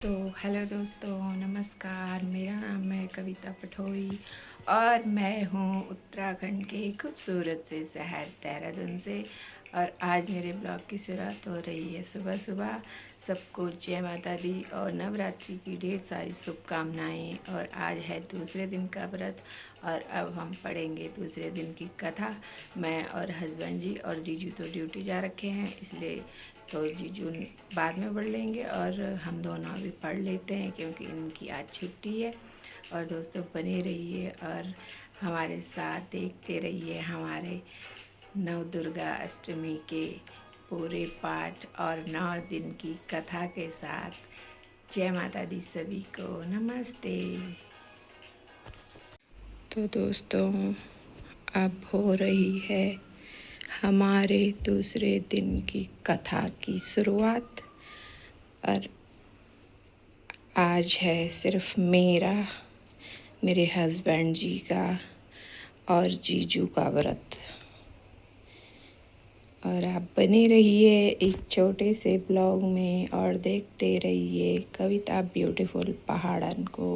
तो हेलो दोस्तों, नमस्कार। मेरा नाम है कविता पठोई और मैं हूँ उत्तराखंड के खूबसूरत से शहर देहरादून से। और आज मेरे ब्लॉग की शुरुआत हो रही है सुबह सुबह। सबको जय माता दी और नवरात्रि की ढेर सारी शुभकामनाएँ। और आज है दूसरे दिन का व्रत और अब हम पढ़ेंगे दूसरे दिन की कथा। मैं और हस्बैंड जी और जीजू तो ड्यूटी जा रखे हैं, इसलिए तो जीजू बाद में पढ़ लेंगे और हम दोनों अभी पढ़ लेते हैं क्योंकि इनकी आज छुट्टी है। और दोस्तों बने रहिए और हमारे साथ देखते रहिए हमारे नव दुर्गा अष्टमी के पूरे पाठ और 9 दिन की कथा के साथ। जय माता दी सभी को, नमस्ते। तो दोस्तों अब हो रही है हमारे दूसरे दिन की कथा की शुरुआत। और आज है सिर्फ मेरे हस्बैंड जी का और जीजू का व्रत। और आप बने रहिए एक छोटे से ब्लॉग में और देखते रहिए कविता ब्यूटीफुल पहाड़न को।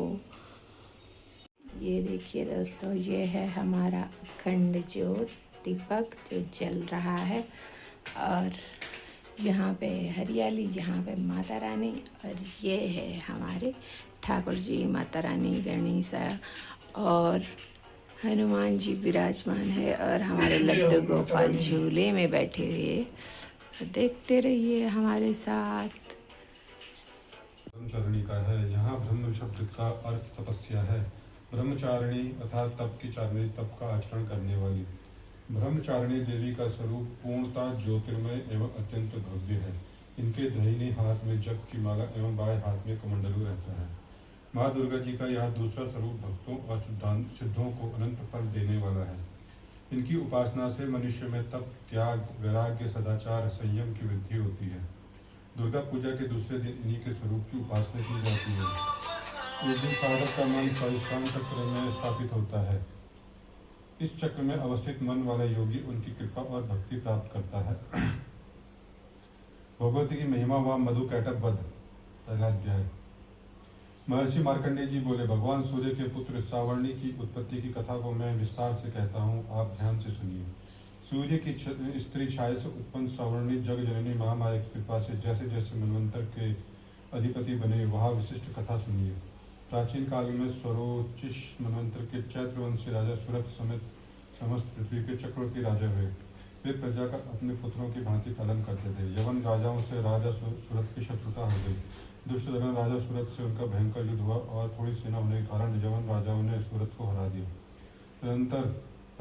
ये देखिए दोस्तों, ये है हमारा अखंड ज्योत दीपक जो जल रहा है। और यहाँ पे हरियाली, यहाँ पे माता रानी, और ये है हमारे ठाकुर जी, माता रानी, गणेशा और हनुमान जी विराजमान है। और हमारे लड्डू गोपाल झूले में बैठे हुए। देखते रहिए हमारे साथ। ब्रह्मचारिणी का है। यहाँ ब्रह्म शब्द का अर्थ तपस्या है। ब्रह्मचारिणी अर्थात तप की चारिणी, तप का आचरण करने वाली। ब्रह्मचारिणी देवी का स्वरूप पूर्णता ज्योतिर्मय एवं अत्यंत भव्य है। इनके दाहिने हाथ में जप की माला एवं बाएं हाथ में कमंडलू रहता है। माँ दुर्गा जी का यह दूसरा स्वरूप भक्तों और सिद्धों को अनंत फल देने वाला है। इनकी उपासना से मनुष्य में तप, त्याग, वैराग्य, सदाचार, संयम की वृद्धि होती है। दुर्गा पूजा के दूसरे दिन इन्हीं के स्वरूप की उपासना की जाती है। इस दिन साधक का मन स्वाधिष्ठान चक्र में स्थापित होता है। इस चक्र में अवस्थित मन वाला योगी उनकी कृपा और भक्ति प्राप्त करता है। भगवती की महिमा व मधु कैटभ वध। पहला अध्याय। महर्षि मार्कंडेय जी बोले, भगवान सूर्य के पुत्र सावर्णी की उत्पत्ति की कथा को मैं विस्तार से कहता हूँ, आप ध्यान से सुनिए। सूर्य की स्त्री छाया से उत्पन्न सावर्णी जग जननी महामाया की कृपा से जैसे जैसे मनवंतर के अधिपति बने, वहाँ विशिष्ट कथा सुनिए। प्राचीन काल में स्वरोचिष मनवंतर के चैत्रवंशी राजा सूरत समेत समस्त पृथ्वी के चक्रवर्ती राजा हुए। वे प्रजा का अपने पुत्रों की भांति पालन करते थे। यवन राजाओं से राजा सूरत की शत्रुता हो गई। दुष्टधन राजा सूरत से उनका भयंकर युद्ध हुआ और थोड़ी सेना होने के कारण यवन राजाओं ने सूरत को हरा दिया। निरंतर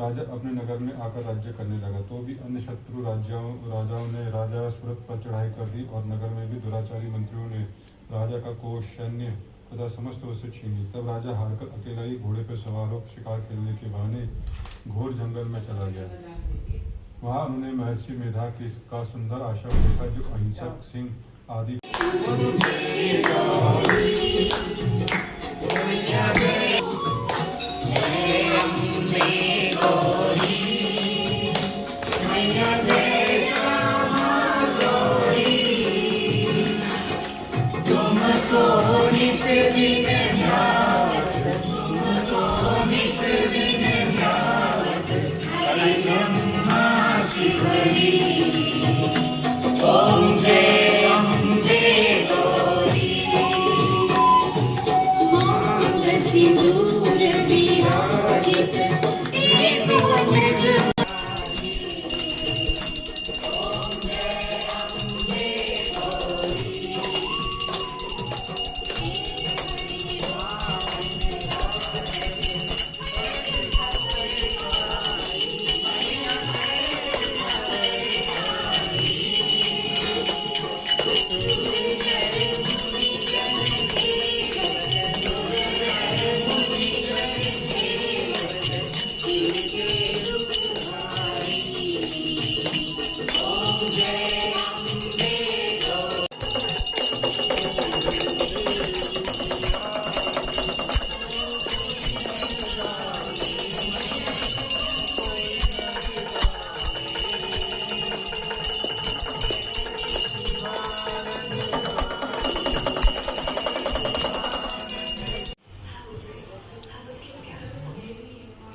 राजा अपने नगर में आकर राज्य करने लगा, तो भी अन्य शत्रु राजाओं ने राजा सूरत पर चढ़ाई कर दी और नगर में भी दुराचारी मंत्रियों ने राजा का कोष, सैन्य तथा समस्त वस्तु छीन ली। तब राजा हारकर अकेला ही घोड़े पर सवार हो शिकार खेलने के बहाने घोर जंगल में चला गया। वहाँ उन्होंने महर्षि मेधा का सुंदर आश्रम देखा, जो अहिंसक, सिंह आदि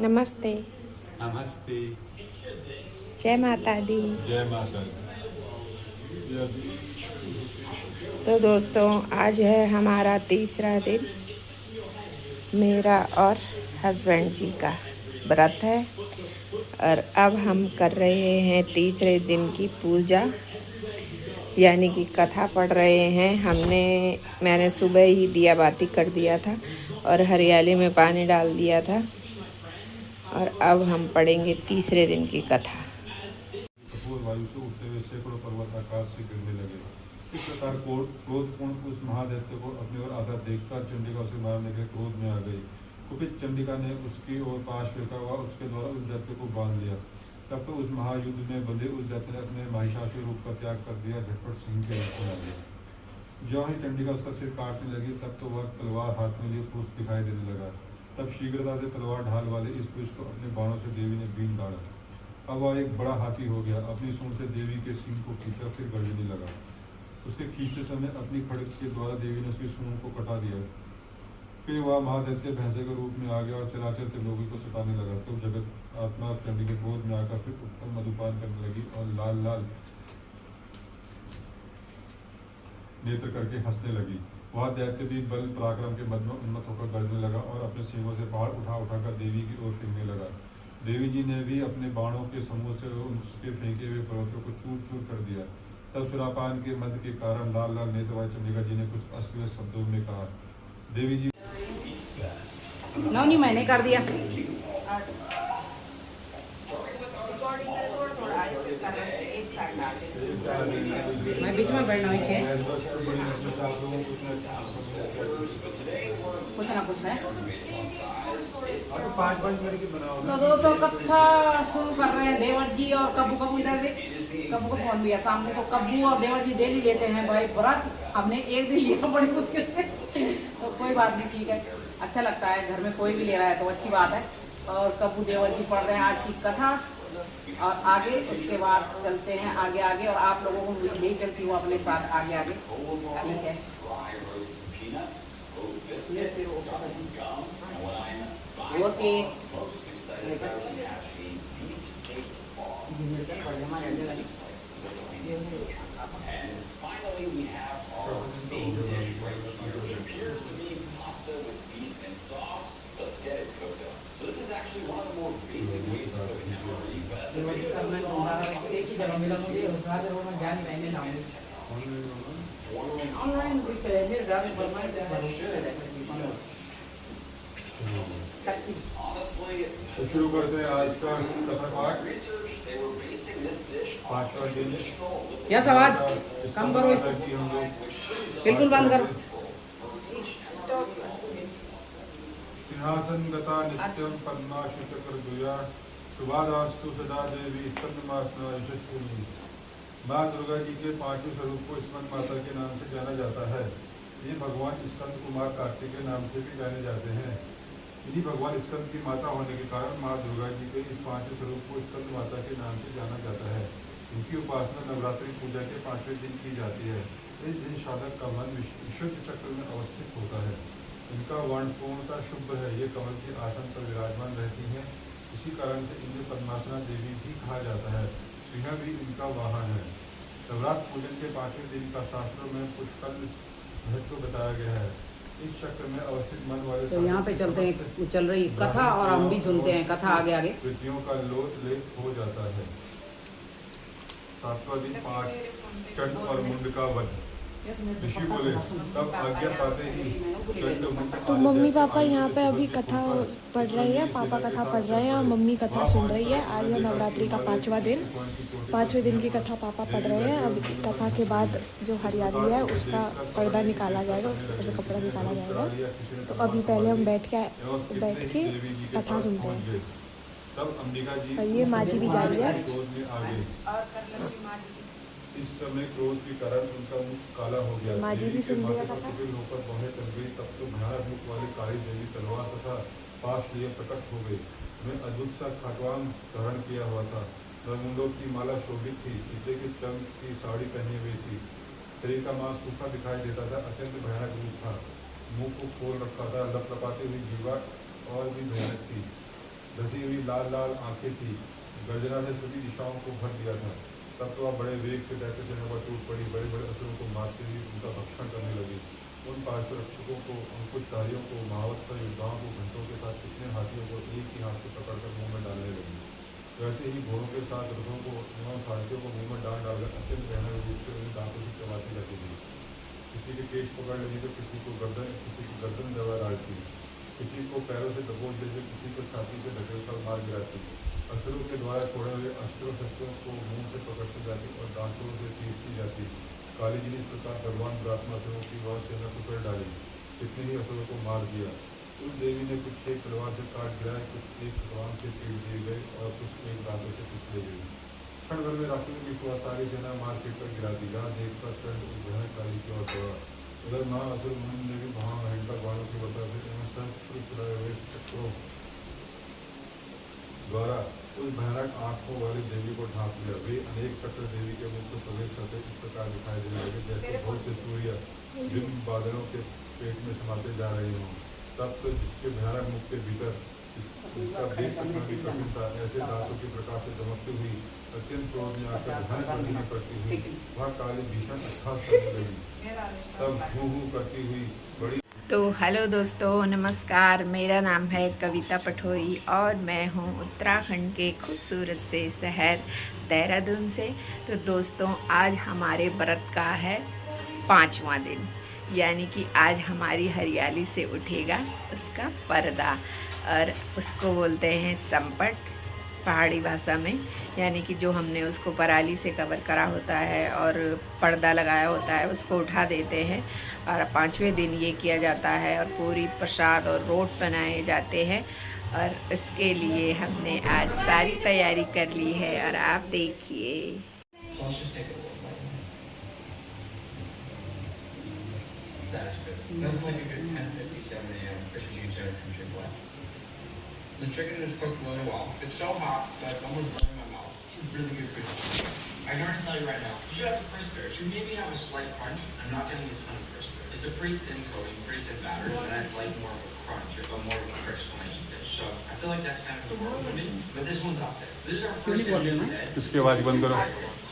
नमस्ते। नमस्ते। जय माता दी। जय माता दी। तो दोस्तों आज है हमारा तीसरा दिन, मेरा और हस्बैंड जी का व्रत है और अब हम कर रहे हैं तीसरे दिन की पूजा, यानी कि कथा पढ़ रहे हैं। मैंने सुबह ही दिया बाती कर दिया था और हरियाली में पानी डाल दिया था और अब हम पढ़ेंगे तीसरे दिन की कथा। कठोर वायु से उठते हुए सैकड़ों पर्वत आकाश से गिरने लगे। इस प्रकार क्रोधपूर्ण उस महादैत्य को अपनी ओर आता देखकर चंडिका उसे मारने के क्रोध में आ गई। कुपित चंडिका ने उसकी ओर पाश फेंका हुआ उसके द्वारा उस दैत्य को बांध लिया। तब तो उस महायुद्ध में बंधे उस दैत्य ने अपने महिषासुर रूप का त्याग कर दिया, झटपट सिंह के रूप में आ गया। जो ही चंडिका उसका सिर काटने लगी तब तो वह तलवार हाथ में लिए पुरुष दिखाई देने लगा। तब शीघ्रता से तलवार ढाल वाले इस पुरुष को अपने बाणों से देवी ने बीन गाड़ा। अब वह एक बड़ा हाथी हो गया, अपनी सूंड से देवी के सिंह को खींचा, फिर गर्जने लगा। उसके खींचते समय अपनी खड़ग के द्वारा देवी ने उसकी सूंड को कटा दिया। फिर वह महादैत्य भैंसे के रूप में आ गया और चराचर त्रिलोकी को सताने लगा। तो जगत आत्मा चंडी के क्रोध में आकर फिर उत्तम मधुपान करने लगी और लाल लाल नेत्र करके हंसने लगी। वह दैत्य भी बल पराक्रम के मद में उन्मत्त होकर गरजने लगा और अपने सिंहों से पहाड़ उठा उठाकर देवी की ओर फेंकने लगा। देवी जी ने भी अपने बाणों के समूह से उसके फेंके हुए पर्वतों को चूर चूर कर दिया। तब सुरापान के मद के कारण लाल लाल नेत्र वाली चंडिका जी ने कुछ अश्लील शब्दों में कहा। देवी जी नहीं मैंने कर दिया। मैं बीच में बैठना है, कुछ ना कुछ है। तो दोस्तों कथा शुरू कर रहे हैं। देवर जी और कब्बू इधर देख, कब्बू को फोन दिया सामने। तो कब्बू और देवर जी डेली लेते हैं भाई व्रत, हमने एक दिन लिया बड़ी मुश्किल से। तो कोई बात नहीं, ठीक है, अच्छा लगता है, घर में कोई भी ले रहा है तो अच्छी बात है। और कब्बू देवर जी पढ़ रहे हैं आज की कथा और आगे उसके बाद चलते हैं आगे आगे, और आप लोगों को भी ले चलती हूँ अपने साथ आगे आगे, ठीक है। ओके ऑनलाइन शुरू करते हैं आज का कथा पाठ। पांचवा दिन। यस, आवाज कम करो, बिल्कुल बंद करो। सिंहासन गता नित्यम पद्माशुचक्रदुया शुभादास्तु सदा देवी स्कंदमाता यशस्विनी। माँ दुर्गा जी के पांचवें स्वरूप को स्कंद माता के नाम से जाना जाता है। ये भगवान स्कंद कुमार कार्तिक के नाम से भी जाने जाते हैं। इन्हीं भगवान स्कंद की माता होने के कारण माँ दुर्गा जी के इस पांचवें स्वरूप को स्कंद माता के नाम से जाना जाता है। इनकी उपासना नवरात्रि पूजा के पांचवें दिन की जाती है। इस दिन साधक का मन विशुद्ध चक्र में अवस्थित होता है। इनका वर्ण पूर्णतः शुभ है। ये कमल के आसन पर विराजमान रहती हैं। इसी कारण से इन्हें पद्मासना देवी भी कहा जाता है। सिंह भी इनका वाहन है। नवरात्र पूजन के पांचवें दिन का शास्त्रों में पुष्कल महत्व बताया गया है। इस चक्र में अवस्थित मन वाले तो यहाँ पे चलते हैं, चल रही कथा और हम भी सुनते हैं कथा आगे आगे। कृतियों का लोट लेप हो जाता है। सातवां दिन पाठ चंड और मुंड का वध। ऋषि बोले तब आज्ञा पाते ही चंड मुंड। तो मम्मी पापा यहाँ पे अभी कथा पढ़ रही है, पापा कथा पढ़ रहे हैं और मम्मी कथा सुन रही है। आज है नवरात्रि का पांचवा दिन, पांचवें दिन की कथा पापा पढ़ रहे हैं। अभी कथा के बाद जो हरियाली है उसका पर्दा निकाला जाएगा, उसके ऊपर से कपड़ा निकाला जाएगा। तो अभी पहले हम बैठ के कथा सुनते हैं। और ये माँ जी भी जा रही है। इस समय क्रोध के कारण उनका मुख काला हो गया। माँ जी भी सुन लिया कथा। होकर बौने चल गई। तब तो भयानक मुख वाली काली देवी तलवार तथा पाश लिए प्रकट हो गई। मैं अद्भुत सा खटवांग धारण किया हुआ था। मुंडों की माला शोभित थी। पीते की चंद की साड़ी पहनी हुई थी। शरीर का मांस सूखा दिखाई देता था। अत्यंत भयानक रूप था। मुंह को खोल रखा था। लपलपाती हुई जीवा और भी भयानक थी। धसी हुई लाल लाल आंखें थी, गर्जना ने सभी दिशाओं को भर दिया था। तब तो वह बड़े वेग से दैत्य सेना पर टूट पड़ी, बड़े बड़े असुरों को मारते हुए उनका भक्षण करने लगी। उन पार्श्वरक्षकों को, अंकुशधारियों को, महावत्तर योद्धाओं को, घंटों के साथ कितने हाथियों को एक ही हाथ से पकड़कर मुंह में डालने लगी। वैसे ही घोड़ों के साथ रथों को एवं सारथियों को मुंह में डालकर अत्यंत भयानक रूप से उन्हें दांतों से चबाती रहती थी। किसी के केश पकड़ लेती तो किसी की गर्दन दबा डालती, किसी को पैरों से दबोच देती, किसी को छाती से धकेलकर मार गिराती। असुरों के द्वारा छोड़े हुए अस्त्रों शस्त्रों को मुंह से पकड़ती जाती और दांतों से चीरती जाती। काली जी ने इस प्रकार भगवान ब्राह्मण असुरों की वह सेना कुचल डाली, कितने ही असुरों को मार दिया। उस देवी ने कुछ एक तलवार से काट गिराए, कुछ एक भगवान से पीट दिए गए और कुछ एक दांतों से पिछले गए। क्षण भर में राक्षसों की सारी सेना मार पीट कर गिरा दी। यहाँ देखकर चंड उस भयानक काली की ओर दौड़ा। उधर महाअसुर मुनि ने भी भयंकर बाणों की वर्षा से एवं सहस्त्र चलाए हुए चक्रों द्वारा उस भयानक आंखों वाली देवी को ढांप लिया। वे अनेक चक्र देवी के मुख में प्रवेश करते इस प्रकार दिखाई देने लगे, जैसे बहुत से सूर्य बिंब बादलों के पेट में समाते जा रहे हों। तब तो जिसके भयानक मुख के भीतर इसका देख सकना भी कठिन था। ऐसे दांतों के प्रकाश से चमकती हुई अत्यंत क्रोध में आकर भयानक गर्जने करती हुई वह काली भीषण अट्ठास करने लगी। तब हूँ हूँ करती हुई बड़ी। तो हेलो दोस्तों, नमस्कार। मेरा नाम है कविता पठोई और मैं हूँ उत्तराखंड के खूबसूरत से शहर देहरादून से। तो दोस्तों, आज हमारे व्रत का है 5वां दिन, यानी कि आज हमारी हरियाली से उठेगा उसका पर्दा, और उसको बोलते हैं संपट पहाड़ी भाषा में। यानी कि जो हमने उसको पराली से कवर करा होता है और पर्दा लगाया होता है उसको उठा देते हैं, और 5वें दिन ये किया जाता है और पूरी प्रसाद और रोट बनाए जाते हैं। और इसके लिए हमने आज सारी तैयारी कर ली है और आप देखिए। The chicken is cooked really well. It's so hot that it's almost burning my mouth. It's really good crispy. I can already tell you right now, you should have the crisper. It should maybe have a slight crunch. I'm not getting a ton of crisper. It's a pretty thin coating, pretty thin batter, and I'd like more of a crunch or more of a crisp when I eat this. So I feel like that's kind of important for me. But this one's up there. This is our first time today. इसकी आवाज बंद करो,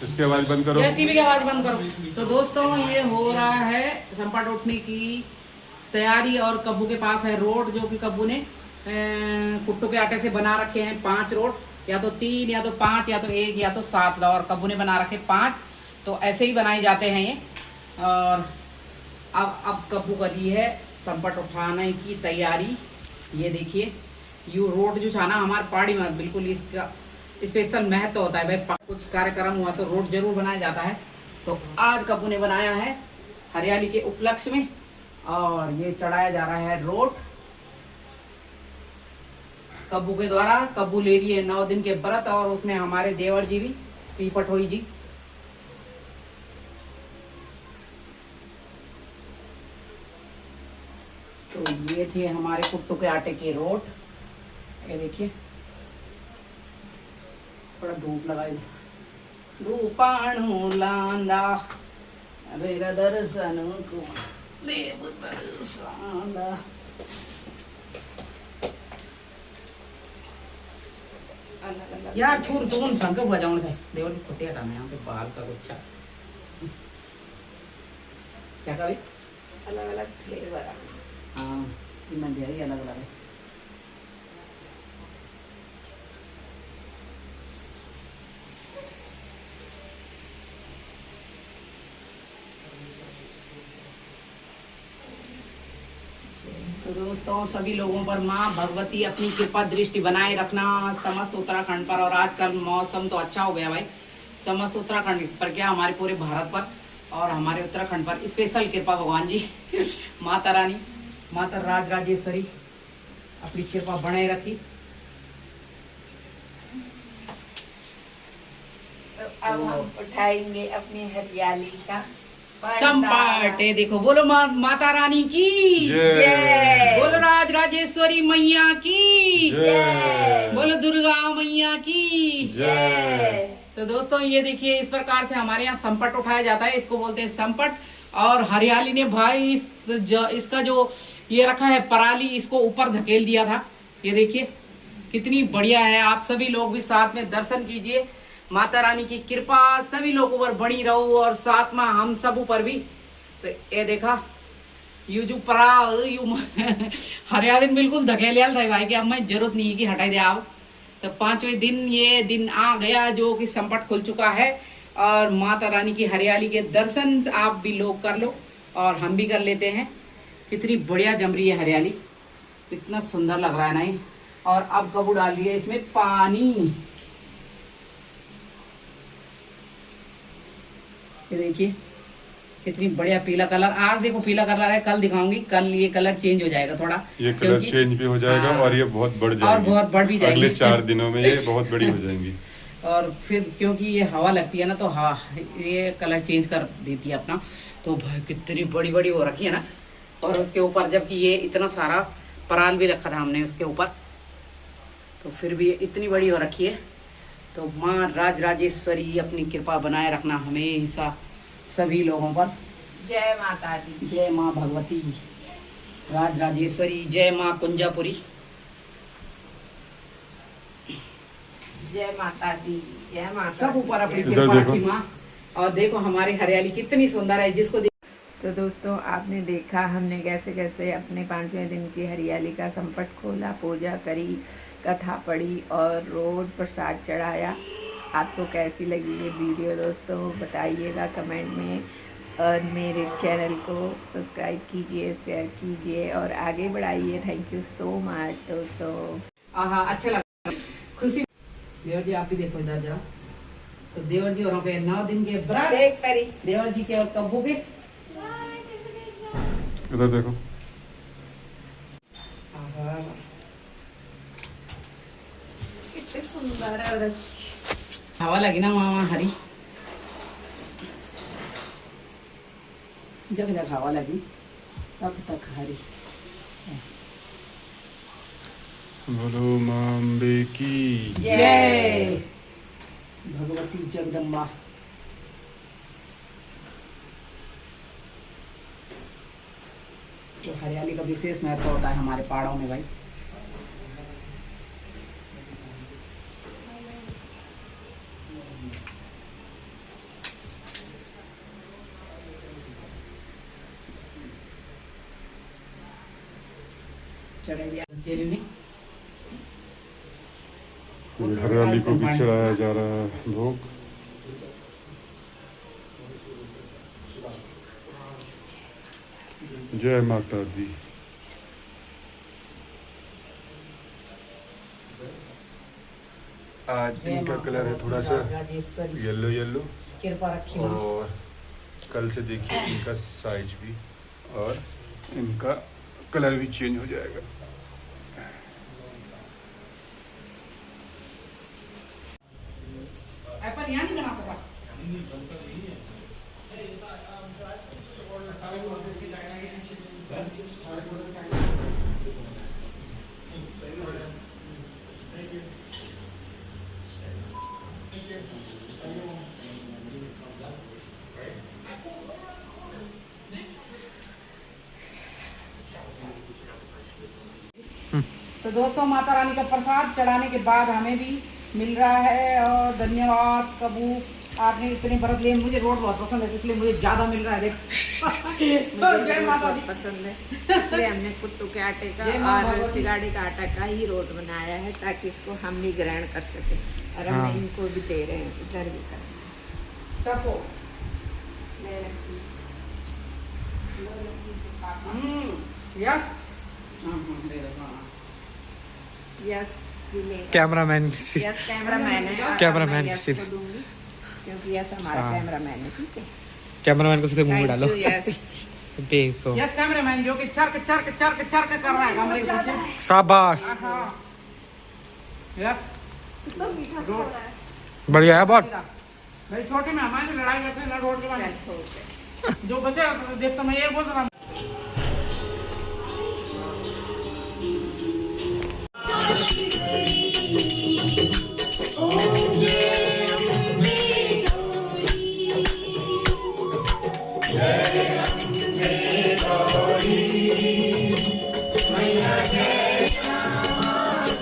इसकी आवाज बंद करो, yes TV की आवाज बंद करो। तो दोस्तों, ये हो रहा है संपट उठने की तैयारी और कब्बू के पास है रोट, जो कि कब्बू ने कुट्टू के आटे से बना रखे हैं 5 रोट, या तो 3 या तो 5 या तो 1 या तो 7, और कब्बू ने बना रखे 5। तो ऐसे ही बनाए जाते हैं ये। और अब कब्बू करी है संपट उठाने की तैयारी। ये देखिए, यू रोट जो छाना हमारे पहाड़ी में बिल्कुल इसका स्पेशल महत्व होता है भाई। कुछ कार्यक्रम हुआ तो रोट जरूर बनाया जाता है। तो आज कब्बू ने बनाया है हरियाली के उपलक्ष्य में, और ये चढ़ाया जा रहा है रोट कब्बू के द्वारा। कब्बू ले रही है 9 दिन के व्रत, और उसमें हमारे देवर जी भी, पी पठोई जी। तो ये थे हमारे कुट्टू के आटे के रोट। ये देखिए, थोड़ा धूप लगाई, धूपाणु लांदा रे दर्शन को देव दर्शना। यार छोड़, तुम संग बजाओ थे देवर की फटे हटाना यहाँ पे बाल का गुच्छा। क्या कभी अलग अलग फ्लेवर। हाँ, अलग अलग है। तो दोस्तों, सभी लोगों पर माँ भगवती अपनी कृपा दृष्टि बनाए रखना, समस्त उत्तराखंड पर। और आजकल मौसम तो अच्छा हो गया भाई, समस्त उत्तराखंड पर क्या, हमारे पूरे भारत पर और हमारे उत्तराखंड पर स्पेशल कृपा भगवान जी माता रानी, माता राज राजेश्वरी अपनी कृपा बनाए रखी। तो अब हम उठाएंगे अपनी हरियाली का संपट। देखो, बोलो माता रानी की जय, बोलो राज राजेश्वरी मैया की जय, बोलो दुर्गा मैया की जय। तो दोस्तों, ये देखिए, इस प्रकार से हमारे यहाँ संपट उठाया जाता है। इसको बोलते हैं संपट। और हरियाली ने भाई इसका जो ये रखा है पराली, इसको ऊपर धकेल दिया था। ये देखिए कितनी बढ़िया है। आप सभी लोग भी साथ में दर्शन कीजिए। माता रानी की कृपा सभी लोगों पर बनी रहो और साथ में हम सब ऊपर भी। तो ये देखा यू जो परा यू हरियाणा बिल्कुल धकेलिया था भाई कि अब मैं जरूरत नहीं है कि हटाई दे आप। तो 5वें दिन ये दिन आ गया जो कि संपट खुल चुका है और माता रानी की हरियाली के दर्शन आप भी लोग कर लो और हम भी कर लेते हैं। कितनी बढ़िया जम रही है हरियाली, इतना सुंदर लग रहा है नहीं। और अब कबू डाल दिए इसमें पानी। ये देखिए कितनी बढ़िया पीला कलर। आज देखो पीला कलर है, कल दिखाऊंगी, कल ये कलर चेंज हो जाएगा थोड़ा। ये कलर चेंज भी हो जाएगा और ये बहुत बढ़ जाएगी और बहुत बढ़ भी जाएगी। अगले 4 दिनों में ये बहुत बड़ी हो जाएंगी। और फिर क्योंकि ये हवा लगती है ना तो हवा ये कलर चेंज कर देती है अपना। तो भाई कितनी बड़ी बड़ी हो रखी है ना। और उसके ऊपर जबकि ये इतना सारा पराल भी रखा था हमने उसके ऊपर, तो फिर भी ये इतनी बड़ी हो रखी है। तो माँ राजराजेश्वरी अपनी कृपा बनाए रखना हमेशा सभी लोगों पर। जय माता दी। जय माँ भगवती राजराजेश्वरी, जय माँ कुंजापुरी। जय माता दी। जय माता सब ऊपर अपनी इधर कृपा देखो। रखी माँ। और देखो हमारी हरियाली कितनी सुंदर है जिसको तो दोस्तों आपने देखा हमने कैसे कैसे अपने 5वें दिन की हरियाली का संपट खोला, पूजा करी, कथा पढ़ी और रोज प्रसाद चढ़ाया। आपको कैसी लगी ये वीडियो दोस्तों बताइएगा कमेंट में। और मेरे चैनल को सब्सक्राइब कीजिए, शेयर कीजिए और आगे बढ़ाइए। थैंक यू सो मच दोस्तों। अच्छा लगा, खुशी। देवर जी आप भी देखो इधर जरा। तो देवर जी और 9 दिन के व्रत देख करी देवर जी के और कब्बू के इधर देखो। कितने सुंदर है। हवा लगी ना मामा हरी, जग जग हवा लगी तब तक हरी। बोलो मां अम्बे की जय भगवती जगदम्बा। तो हरियाली का विशेष महत्व होता है हमारे पहाड़ों में भाई। चढ़ाई दिया तेरे ने। हरियाली को भी चढ़ाया जा रहा है भोग। जय माता दी। आज इनका कलर है थोड़ा सा येलो येलो कृपा रखी माँ। और कल से देखिए इनका साइज भी और इनका कलर भी चेंज हो जाएगा। एप्पल यहाँ नहीं बनाता था। तो दोस्तों माता रानी का प्रसाद चढ़ाने के बाद हमें भी मिल रहा है और धन्यवाद कबू, आपने इतने व्रत लिए। मुझे रोट बहुत पसंद है इसलिए मुझे ज्यादा मिल रहा है। देख जय माता दी। पसंद है इसलिए हमने कुट्टू के आटे का और सिगाड़ी का आटा का ही रोट बनाया है ताकि इसको हम भी ग्रहण कर सके। और हम इनको भी दे रहे हैं, इधर भी कर सबको। Yes yes cameraman yes cameraman है। कैमरामैन यस को दूंगी क्योंकि यस हमारा कैमरामैन है। ठीक है, कैमरामैन को सीधे मुंह में डालो। यस देखो यस कैमरामैन जो कि चरक चरक चरक चरक कर रहा है कमरे में। शाबाश, यस बढ़िया है बहुत। भाई छोटे में हमारी लड़ाई करते हैं रोड के बाद जो बचे रहते थे, देखता मैं ये बोल रहा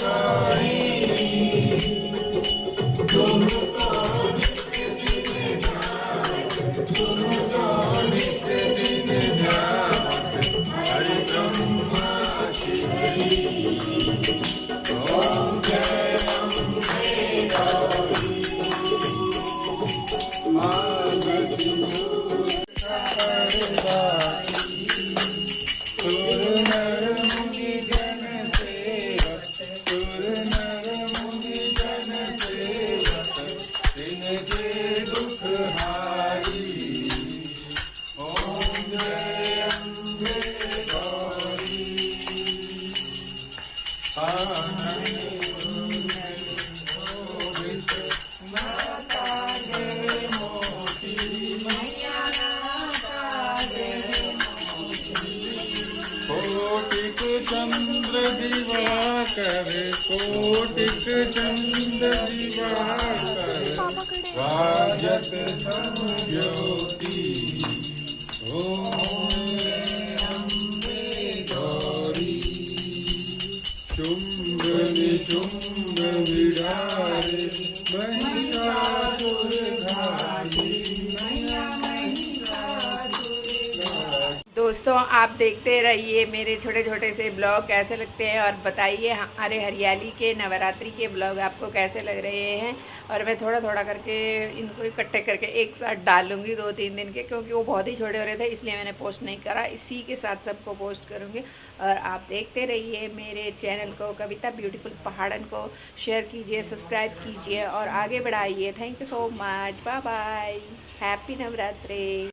Jai चंद्र दिवाकर कोटिक चंद्र दिवाकर राजत समज्योति ओम अम्बे गौरी शुंभ निशुंभ विरारे महिषासुरधारी दोस्तों आप देखते रहिए मेरे छोटे छोटे से ब्लॉग कैसे लगते हैं और बताइए हमारे हरियाली के नवरात्रि के ब्लॉग आपको कैसे लग रहे हैं। और मैं थोड़ा थोड़ा करके इनको इकट्ठे करके एक साथ डालूंगी 2-3 दिन के, क्योंकि वो बहुत ही छोटे हो रहे थे इसलिए मैंने पोस्ट नहीं करा। इसी के साथ सबको पोस्ट करूँगी और आप देखते रहिए मेरे चैनल को कविता ब्यूटीफुल पहाड़न को शेयर कीजिए, सब्सक्राइब कीजिए और आगे बढ़ाइए। Thank you so much, bye bye, happy Navratri.